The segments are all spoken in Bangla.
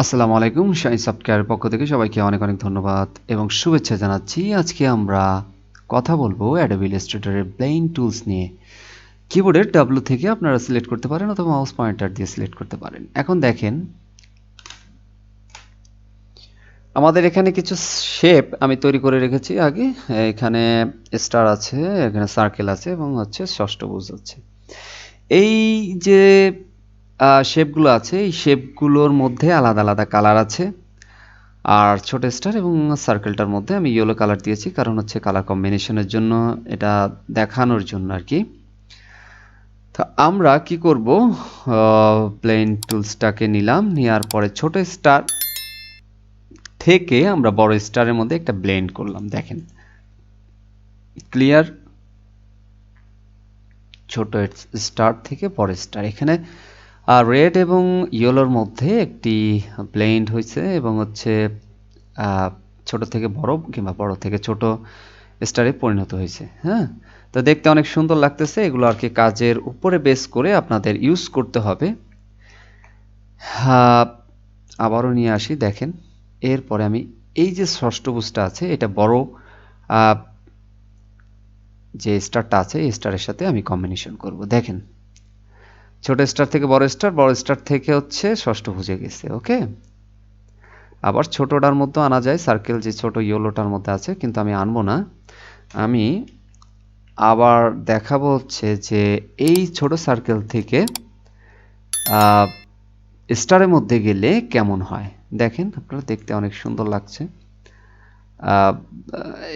আসসালামু আলাইকুম, শাইন সফটওয়্যারের পক্ষ থেকে সবাইকে অনেক অনেক ধন্যবাদ এবং শুভেচ্ছা জানাচ্ছি। আজকে আমরা কথা বলবো অ্যাডোবি ইলাস্ট্রেটরের ব্লেন্ড টুলস নিয়ে। কিবোর্ডের ডাব্লু থেকে আপনারা সিলেক্ট করতে পারেন অথবা মাউস পয়েন্টার দিয়ে সিলেক্ট করতে পারেন। এখন দেখেন আমাদের এখানে কিছু শেপ আমি তৈরি করে রেখেছি আগে। এখানে স্টার আছে, এখানে সার্কেল আছে এবং হচ্ছে ষষ্ঠভুজ আছে। এই যে শেপগুলো আছে, এই শেপগুলোর মধ্যে আলাদা আলাদা কালার আছে। আর ছোট স্টার এবং সার্কেলটার মধ্যে আমি ইয়েলো কালার দিয়েছি, কারণ হচ্ছে কালার কম্বিনেশনের জন্য, এটা দেখানোর জন্য আর কি। তো আমরা কি করব, প্লেন টুলসটাকে নিলাম, নেওয়ার পরে ছোট স্টার থেকে আমরা বড় স্টারের মধ্যে একটা ব্লেন্ড করলাম। দেখেন ক্লিয়ার, ছোট স্টার থেকে বড় স্টার, এখানে রেড এবং ইয়েলোর মধ্যে একটি ব্লেন্ড হয়েছে এবং হচ্ছে ছোট থেকে বড় কিংবা বড় থেকে ছোট স্টারে পরিণত হয়েছে। হ্যাঁ, তো দেখতে অনেক সুন্দর লাগতেছে। এগুলো আর কি কাজের উপরে বেস করে আপনাদের ইউজ করতে হবে। আবারও নিয়ে আসি, দেখেন এরপরে আমি এই যে ষষ্ঠভুজটা আছে, এটা বড় যে স্টারটা আছে এই স্টারের সাথে আমি কম্বিনেশন করব। দেখেন ছোট স্টার থেকে বড় স্টার, বড় স্টার থেকে হচ্ছে ষষ্ঠভুজে গেছে। ওকে, আবার ছোটটার মধ্যে আনা যায়, সার্কেল যে ছোট ইয়েলোটার মধ্যে আছে, কিন্তু আমি আনবো না। আমি আবার দেখাবো হচ্ছে যে এই ছোট সার্কেল থেকে স্টারের মধ্যে গেলে কেমন হয়। দেখেন আপনারা দেখতে অনেক সুন্দর লাগছে।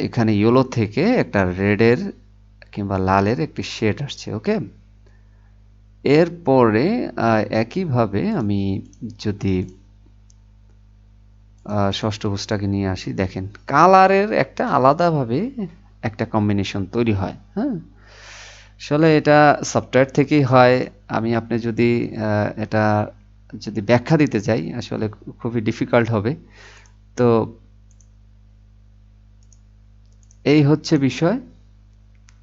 এখানে ইয়েলো থেকে একটা রেডের কিংবা লালের একটি শেড আসছে। ওকে, এরপরে একইভাবে আমি যদি ষষ্ঠভুজটাকে নিয়ে আসি, দেখেন কালারের একটা আলাদাভাবে একটা কম্বিনেশন তৈরি হয়। হ্যাঁ, আসলে এটা সফটওয়্যার থেকেই হয়। আমি আপনি যদি এটা যদি ব্যাখ্যা দিতে চাই, আসলে খুবই ডিফিকাল্ট হবে। তো এই হচ্ছে বিষয়।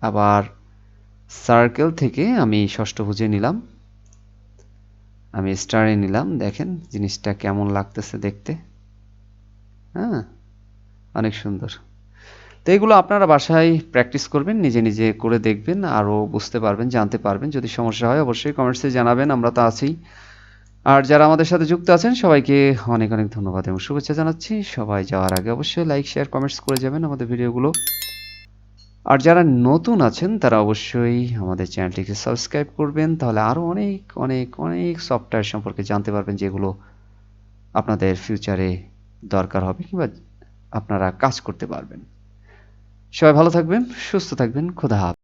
আবার সার্কেল থেকে আমি ষষ্ঠভুজে নিলাম, আমি স্টারে নিলাম। দেখেন জিনিসটা কেমন লাগতেছে দেখতে। হ্যাঁ, অনেক সুন্দর। তো এগুলো আপনারা বাসায় প্র্যাকটিস করবেন, নিজে নিজে করে দেখবেন, আরও বুঝতে পারবেন, জানতে পারবেন। যদি সমস্যা হয় অবশ্যই কমেন্টসে জানাবেন, আমরা তো আছি। আর যারা আমাদের সাথে যুক্ত আছেন সবাইকে অনেক অনেক ধন্যবাদ এবং শুভেচ্ছা জানাচ্ছি। সবাই যাওয়ার আগে অবশ্যই লাইক, শেয়ার, কমেন্টস করে যাবেন আমাদের ভিডিওগুলো। আর যারা নতুন আছেন তারা অবশ্যই আমাদের চ্যানেলটিকে সাবস্ক্রাইব করবেন, তাহলে আরও অনেক অনেক অনেক সফটওয়্যার সম্পর্কে জানতে পারবেন, যেগুলো আপনাদের ফিউচারে দরকার হবে কিংবা আপনারা কাজ করতে পারবেন। সবাই ভালো থাকবেন, সুস্থ থাকবেন, খোদা হাফেজ।